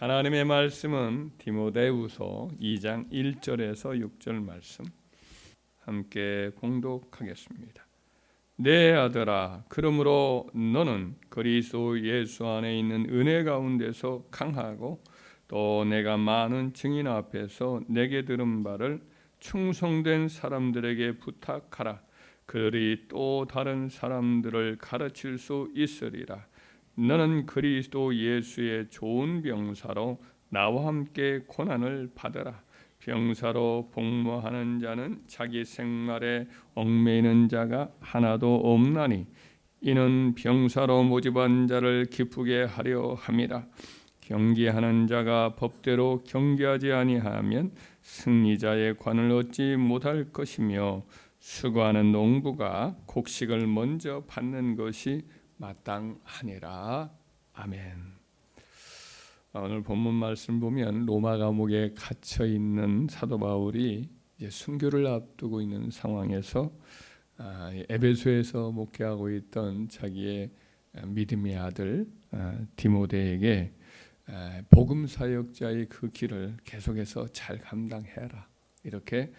하나님의 말씀은 디모데후서 2장 1절에서 6절 말씀 함께 봉독하겠습니다. 내 아들아, 그러므로 너는 그리스도 예수 안에 있는 은혜 가운데서 강하고 또 내가 많은 증인 앞에서 내게 들은 바를 충성된 사람들에게 부탁하라. 그들이 또 다른 사람들을 가르칠 수 있으리라. 너는 그리스도 예수의 좋은 병사로 나와 함께 고난을 받으라. 병사로 복무하는 자는 자기 생활에 얽매이는 자가 하나도 없나니 이는 병사로 모집한 자를 기쁘게 하려 함이라. 경계하는 자가 법대로 경계하지 아니하면 승리자의 관을 얻지 못할 것이며 수고하는 농부가 곡식을 먼저 받는 것이 마땅하니라. 아멘. 오늘 본문 말씀 보면 로마 감옥에 갇혀 있는 사도 바울이 이제 순교를 앞두고 있는 상황에서 에베소에서 목회하고 있던 자기의 믿음의 아들 디모데에게 복음 사역자의 그 길을 계속해서 잘 감당해라, 이렇게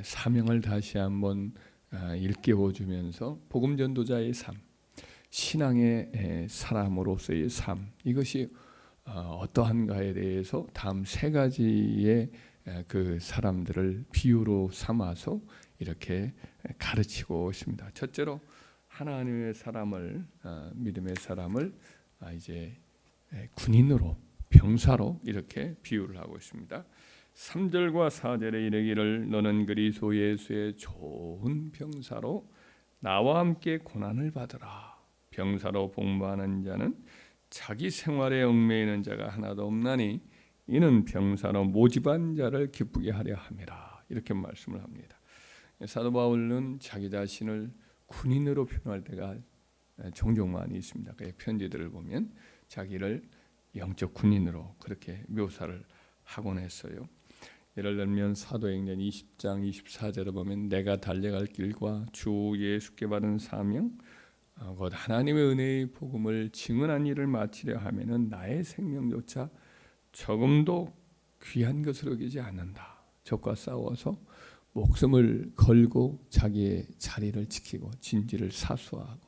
사명을 다시 한번 일깨워 주면서 복음 전도자의 삶, 신앙의 사람으로서의 삶, 이것이 어떠한가에 대해서 다음 세 가지의 그 사람들을 비유로 삼아서 이렇게 가르치고 있습니다. 첫째로 하나님의 사람을, 믿음의 사람을 이제 군인으로, 병사로 이렇게 비유를 하고 있습니다. 3절과 4절에 이르기를 너는 그리스도 예수의 좋은 병사로 나와 함께 고난을 받으라. 병사로 복무하는 자는 자기 생활에 얽매이는 자가 하나도 없나니 이는 병사로 모집한 자를 기쁘게 하려 함이라. 이렇게 말씀을 합니다. 사도 바울은 자기 자신을 군인으로 표현할 때가 종종 많이 있습니다. 그 편지들을 보면 자기를 영적 군인으로 그렇게 묘사를 하곤 했어요. 예를 들면 사도행전 20장 24절에 보면 내가 달려갈 길과 주 예수께 받은 사명 곧 하나님의 은혜의 복음을 증언한 일을 마치려 하면은 나의 생명조차 조금도 귀한 것으로 여기지 않는다. 적과 싸워서 목숨을 걸고 자기의 자리를 지키고 진지를 사수하고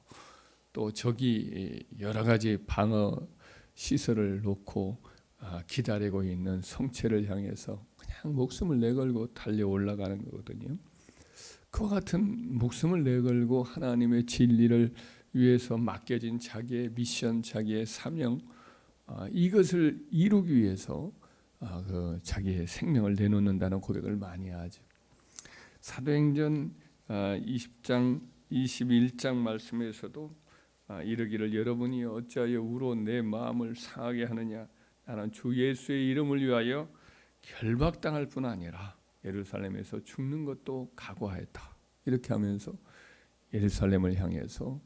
또 적이 여러 가지 방어 시설을 놓고 기다리고 있는 성체를 향해서 그냥 목숨을 내걸고 달려 올라가는 거거든요. 그와 같은 목숨을 내걸고 하나님의 진리를 위해서 맡겨진 자기의 미션, 자기의 사명, 이것을 이루기 위해서 자기의 생명을 내놓는다는 고백을 많이 하죠. 사도행전 20장 21장 말씀에서도 이르기를 여러분이 어찌하여 우로 내 마음을 상하게 하느냐. 나는 주 예수의 이름을 위하여 결박당할 뿐 아니라 예루살렘에서 죽는 것도 각오하였다. 이렇게 하면서 예루살렘을 향해서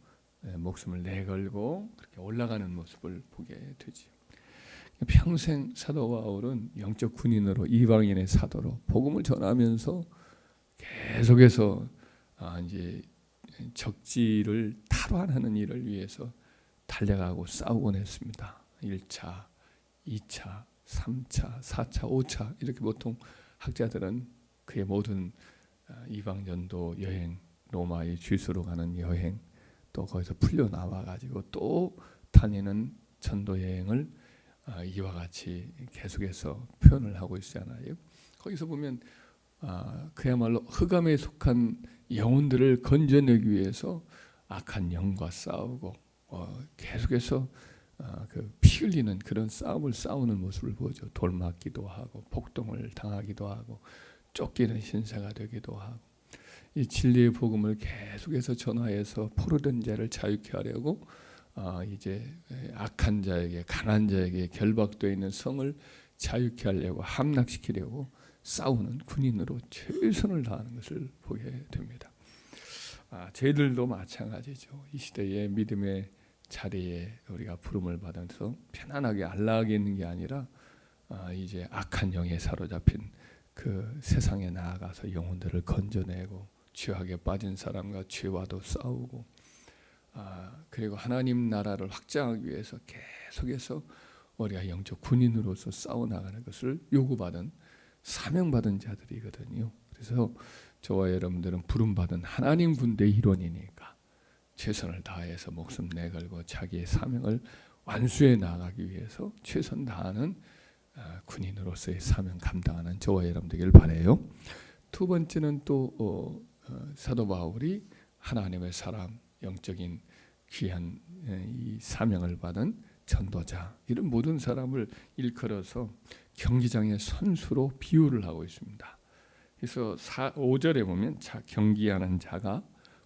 목숨을 내걸고 그렇게 올라가는 모습을 보게 되지. 평생 사도 바울은 영적 군인으로 이방인의 사도로 복음을 전하면서 계속해서 이제 적지를 탈환하는 일을 위해서 달려가고 싸우곤 했습니다. 1차, 2차, 3차, 4차, 5차 이렇게 보통 학자들은 그의 모든 이방전도 여행, 로마의 주수로 가는 여행, 또 거기서 풀려 나와가지고 또 다니는 전도 여행을 이와 같이 계속해서 표현을 하고 있잖아요. 거기서 보면 그야말로 흑암에 속한 영혼들을 건져내기 위해서 악한 영과 싸우고 계속해서 피 흘리는 그런 싸움을 싸우는 모습을 보죠. 돌맞기도 하고 복동을 당하기도 하고 쫓기는 신세가 되기도 하고 이 진리의 복음을 계속해서 전하여서 포로된 자를 자유케 하려고 이제 악한 자에게, 강한 자에게 결박되어 있는 성을 자유케 하려고, 함락시키려고 싸우는 군인으로 최선을 다하는 것을 보게 됩니다. 저희들도 마찬가지죠. 이 시대의 믿음의 자리에 우리가 부름을 받아서 편안하게 안락하게 있는 게 아니라 이제 악한 영에 사로잡힌 그 세상에 나아가서 영혼들을 건져내고 죄악에 빠진 사람과 죄와도 싸우고 그리고 하나님 나라를 확장하기 위해서 계속해서 우리가 영적 군인으로서 싸워 나가는 것을 요구받은 사명받은 자들이거든요. 그래서 저와 여러분들은 부름받은 하나님 군대 일원이니까 최선을 다해서 목숨 내걸고 자기의 사명을 완수해 나가기 위해서 최선 다하는 군인으로서의 사명 감당하는 저와 여러분 되길 바라요. 두 번째는 또 사도 바울이 하나님의 사람, 영적인 귀한 이 사명을 받은 전도자, 이런 모든 사람을 일컬어서 경기장의 선수로 비유를 하고 있습니다. 그래서 5절에 보면 경기하는 자가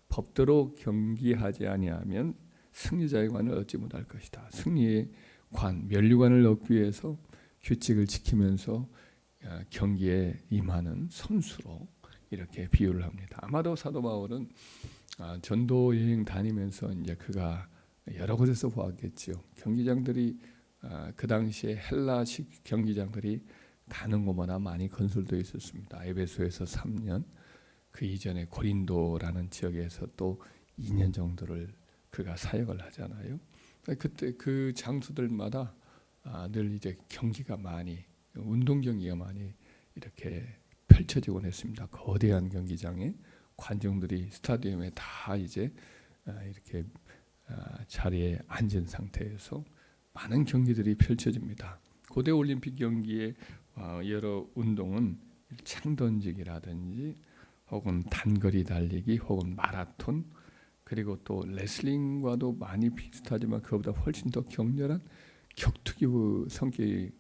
법대로 경기하지 아니하면 승리자의 관을 얻지 못할 것이다. 승리의 관, 면류관을 얻기 위해서 규칙을 지키면서 경기에 임하는 선수로 이렇게 비유를 합니다. 아마도 사도 바울은 전도 여행 다니면서 이제 그가 여러 곳에서 보았겠지요. 경기장들이 그 당시에 헬라식 경기장들이 가는 곳마다 많이 건설되어 있었습니다. 에베소에서 3년, 그 이전에 고린도라는 지역에서 또 2년 정도를 그가 사역을 하잖아요. 그때 그 장소들마다 늘 이제 경기가 많이, 운동 경기가 많이 이렇게 펼쳐지곤 했습니다. 거대한 경기장에 관중들이 스타디움에 다 이제 이렇게 자리에 앉은 상태에서 많은 경기들이 펼쳐집니다. 고대 올림픽 경기의 여러 운동은 창 던지기라든지 혹은 단거리 달리기 혹은 마라톤, 그리고 또 레슬링과도 많이 비슷하지만 그보다 훨씬 더 격렬한 격투기 성격이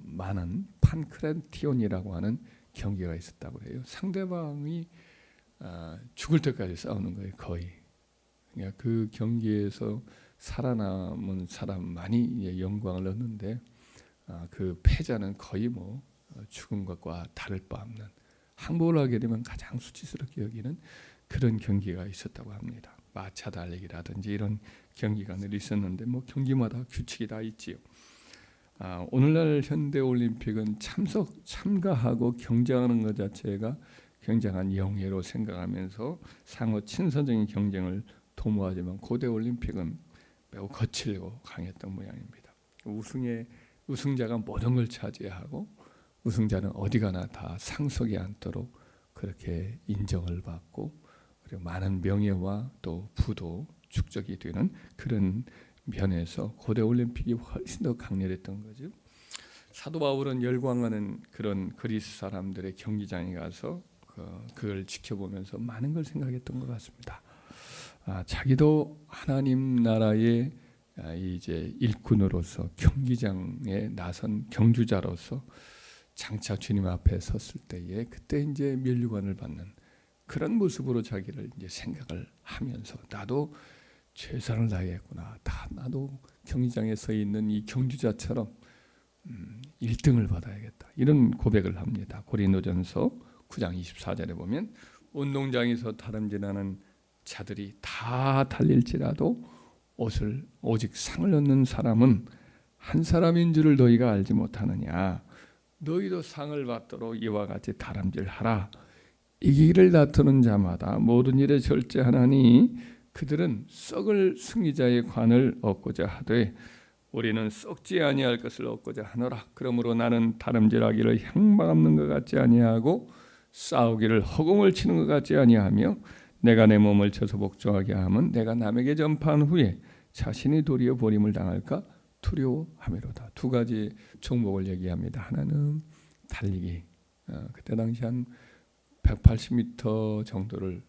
많은 판크라티온이라고 하는 경기가 있었다고 해요. 상대방이 죽을 때까지 싸우는 거예요. 거의. 그러니까 그 경기에서 살아남은 사람만이 영광을 얻는데 그 패자는 거의 뭐 죽은 것과 다를 바 없는, 항복을 하게 되면 가장 수치스럽게 여기는 그런 경기가 있었다고 합니다. 마차 달리기라든지 이런 경기가 늘 있었는데 뭐 경기마다 규칙이 다 있지요. 오늘날 현대 올림픽은 참가하고 경쟁하는 것 자체가 굉장한 영예로 생각하면서 상호 친선적인 경쟁을 도모하지만 고대 올림픽은 매우 거칠고 강했던 모양입니다. 우승자가 모든 걸 차지하고 우승자는 어디 가나 다 상석에 앉도록 그렇게 인정을 받고, 그리고 많은 명예와 또 부도 축적이 되는 그런 면에서 고대 올림픽이 훨씬 더 강렬했던 거죠. 사도 바울은 열광하는 그런 그리스 사람들의 경기장에 가서 그걸 지켜보면서 많은 걸 생각했던 것 같습니다. 자기도 하나님 나라의 이제 일꾼으로서 경기장에 나선 경주자로서 장차 주님 앞에 섰을 때에 그때 이제 면류관을 받는 그런 모습으로 자기를 이제 생각을 하면서 나도 최선을 다했구나. 나도 경기장에 서 있는 이 경주자처럼 1등을 받아야겠다. 이런 고백을 합니다. 고린도전서 9장 24절에 보면 운동장에서 다름질하는 자들이 다 달릴지라도 옷을 오직 상을 얻는 사람은 한 사람인 줄을 너희가 알지 못하느냐. 너희도 상을 받도록 이와 같이 다름질하라. 이기기를 다투는 자마다 모든 일에 절제하나니 그들은 썩을 승리자의 관을 얻고자 하되 우리는 썩지 아니할 것을 얻고자 하노라. 그러므로 나는 다름질하기를 향방 없는 것 같지 아니하고 싸우기를 허공을 치는 것 같지 아니하며 내가 내 몸을 쳐서 복종하게 하면 내가 남에게 전파한 후에 자신이 도리어 버림을 당할까 두려워함이로다. 두 가지 종목을 얘기합니다. 하나는 달리기. 그때 당시 한 180m 정도를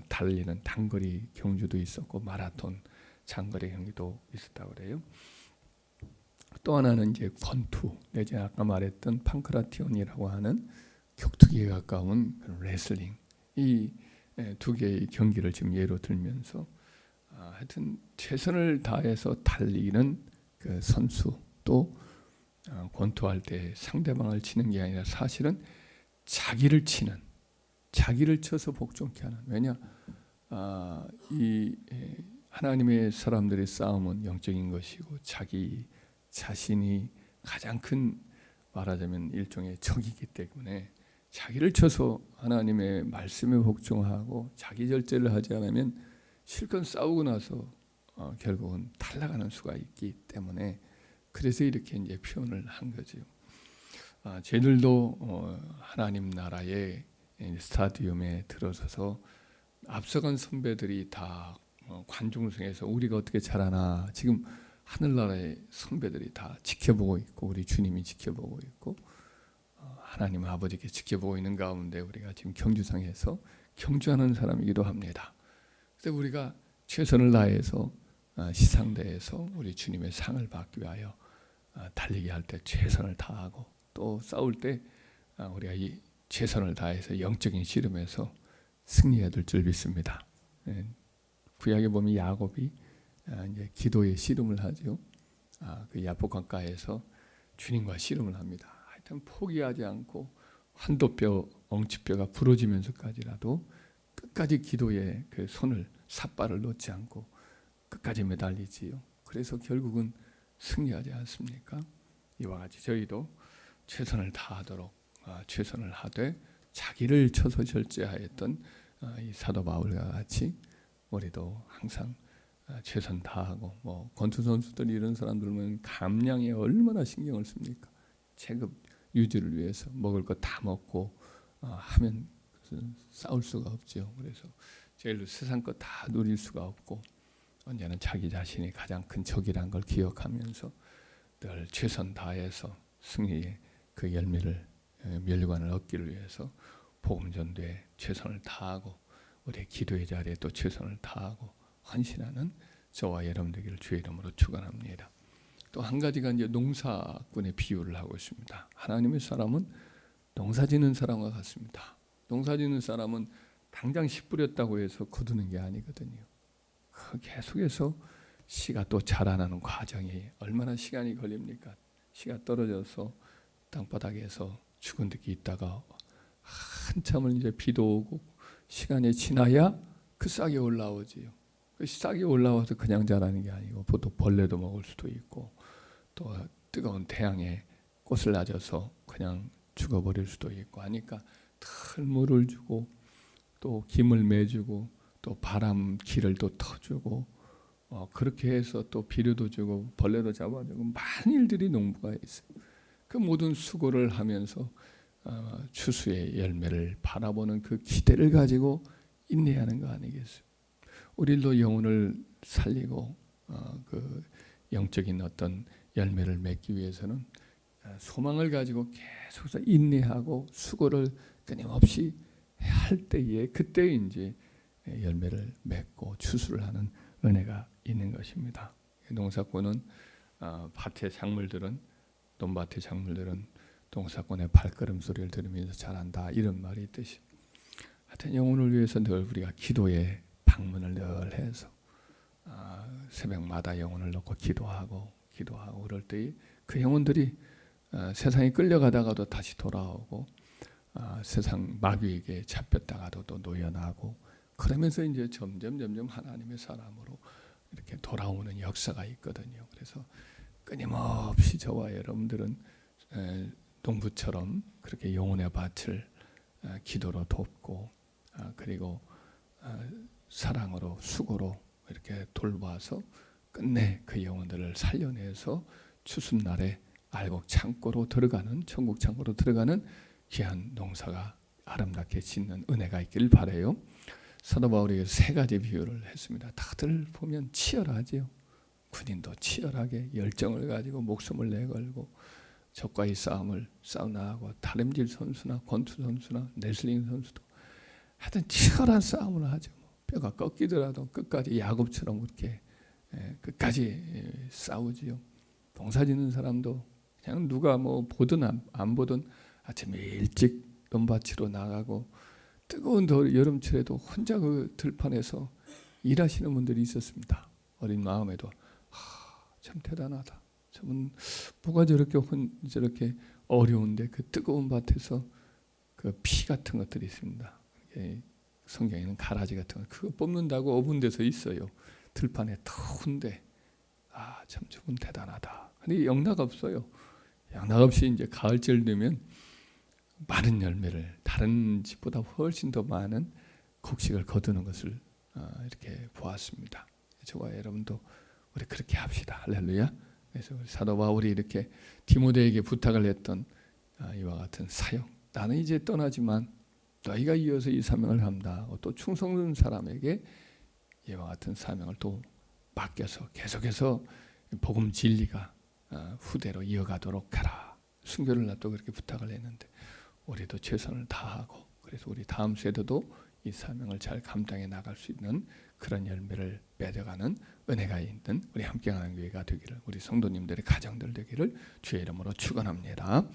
달리는 단거리 경주도 있었고 마라톤 장거리 경기도 있었다고 그래요. 또 하나는 이제 권투 내지 아까 말했던 판크라티온이라고 하는 격투기에 가까운 레슬링, 이 두 개의 경기를 지금 예로 들면서 하여튼 최선을 다해서 달리는 그 선수, 또 권투할 때 상대방을 치는 게 아니라 사실은 자기를 치는, 자기를 쳐서 복종케 하는. 왜냐 이 하나님의 사람들의 싸움은 영적인 것이고 자기 자신이 가장 큰, 말하자면 일종의 적이기 때문에 자기를 쳐서 하나님의 말씀에 복종하고 자기 절제를 하지 않으면 실컷 싸우고 나서 결국은 탈락하는 수가 있기 때문에 그래서 이렇게 이제 표현을 한 거지요. 저희들도 하나님 나라의 스타디움에 들어서서 앞서간 선배들이 다 관중석에서 우리가 어떻게 잘하나 지금 하늘나라의 선배들이 다 지켜보고 있고 우리 주님이 지켜보고 있고 하나님 아버지께 지켜보고 있는 가운데 우리가 지금 경주상에서 경주하는 사람이기도 합니다. 그래서 우리가 최선을 다해서 시상대에서 우리 주님의 상을 받기 위하여 달리기 할 때 최선을 다하고 또 싸울 때 우리가 이 최선을 다해서 영적인 씨름에서 승리해야 될 줄 믿습니다. 구약에 보면 야곱이 이제 기도의 씨름을 하죠. 그 야복 강가에서 주님과 씨름을 합니다. 하여튼 포기하지 않고 환도뼈, 엉치뼈가 부러지면서까지라도 끝까지 기도에 그 손을 삿발을 놓지 않고 끝까지 매달리지요. 그래서 결국은 승리하지 않습니까? 이와 같이 저희도 최선을 다하도록 최선을 하되 자기를 쳐서 절제하였던 이 사도 바울과 같이 우리도 항상 최선 다하고 권투 선수들 이런 사람들은 감량에 얼마나 신경을 씁니까? 체급 유지를 위해서 먹을 거 다 먹고 하면 싸울 수가 없죠. 그래서 제일 세상 거 다 누릴 수가 없고 언제나 자기 자신이 가장 큰 적이란 걸 기억하면서 늘 최선 다해서 승리의 그 열매를 멸관을 얻기를 위해서 복음 전도에 최선을 다하고 우리의 기도의 자리에 또 최선을 다하고 헌신하는 저와 여러분 되기를 주의 이름으로 축원합니다. 또 한 가지가 이제 농사꾼의 비유를 하고 있습니다. 하나님의 사람은 농사짓는 사람과 같습니다. 농사짓는 사람은 당장 씨 뿌렸다고 해서 거두는 게 아니거든요. 계속해서 씨가 또 자라나는 과정이 얼마나 시간이 걸립니까? 씨가 떨어져서 땅바닥에서 죽은 듯이 있다가 한참을 이제 비도 오고 시간이 지나야 그 싹이 올라오지요. 그 싹이 올라와서 그냥 자라는 게 아니고 보통 벌레도 먹을 수도 있고 또 뜨거운 태양에 꽃을 낮아서 그냥 죽어버릴 수도 있고 하니까 늘 물을 주고 또 김을 매주고 또 바람 길을 또 터주고 그렇게 해서 또 비료도 주고 벌레도 잡아주고 많은 일들이 농부가 있어요. 그 모든 수고를 하면서 추수의 열매를 바라보는 그 기대를 가지고 인내하는 거 아니겠어요? 우리도 영혼을 살리고 그 영적인 어떤 열매를 맺기 위해서는 소망을 가지고 계속해서 인내하고 수고를 끊임없이 할 때에 그때 이제 열매를 맺고 추수를 하는 은혜가 있는 것입니다. 농사꾼은 밭의 작물들은 논밭의 작물들은 농사꾼의 발걸음 소리를 들으면서 자란다 이런 말이 있듯이 하여튼 영혼을 위해서 늘 우리가 기도의 방문을 늘 해서 새벽마다 영혼을 놓고 기도하고 그럴 때 그 영혼들이 세상에 끌려가다가도 다시 돌아오고 세상 마귀에게 잡혔다가도 또 놓여나고 그러면서 이제 점점 하나님의 사람으로 이렇게 돌아오는 역사가 있거든요. 그래서 끊임없이 저와 여러분들은 농부처럼 그렇게 영혼의 밭을 기도로 돕고 그리고 사랑으로 수고로 이렇게 돌봐서 끝내 그 영혼들을 살려내서 추수날에 알곡 창고로 들어가는 천국 창고로 들어가는 귀한 농사가 아름답게 짓는 은혜가 있길 바라요. 사도 바울이 세 가지 비유를 했습니다. 다들 보면 치열하지요. 군인도 치열하게 열정을 가지고 목숨을 내걸고 적과의 싸움을 싸워나가고 다림질 선수나 권투 선수나 레슬링 선수도 하여튼 치열한 싸움을 하죠. 뼈가 꺾이더라도 끝까지 야곱처럼 그렇게 끝까지 싸우지요. 농사짓는 사람도 그냥 누가 뭐 보든 안 보든 아침에 일찍 논밭으로 나가고 뜨거운 여름철에도 혼자 그 들판에서 일하시는 분들이 있었습니다. 어린 마음에도 참 대단하다. 저분 뭐가 저렇게 어려운데 그 뜨거운 밭에서 그 피 같은 것들이 있습니다. 성경에는 가라지 같은 거 그거 뽑는다고 5분 돼서 있어요. 들판에 더운데 참 저분 대단하다. 근데 영락 없어요. 영락 없이 이제 가을철 되면 많은 열매를 다른 집보다 훨씬 더 많은 곡식을 거두는 것을 이렇게 보았습니다. 저와 여러분도 우리 그렇게 합시다. 할렐루야. 그래서 사도 바울이 이렇게 디모데에게 부탁을 했던 이와 같은 사역, 나는 이제 떠나지만 너희가 이어서 이 사명을 합니다. 또 충성된 사람에게 이와 같은 사명을 또 맡겨서 계속해서 복음 진리가 후대로 이어가도록 하라. 순교를 나 또 그렇게 부탁을 했는데 우리도 최선을 다하고, 그래서 우리 다음 세대도 이 사명을 잘 감당해 나갈 수 있는 그런 열매를 맺어가는 은혜가 있는 우리 함께하는 교회가 되기를, 우리 성도님들의 가정들 되기를 주의 이름으로 축원합니다.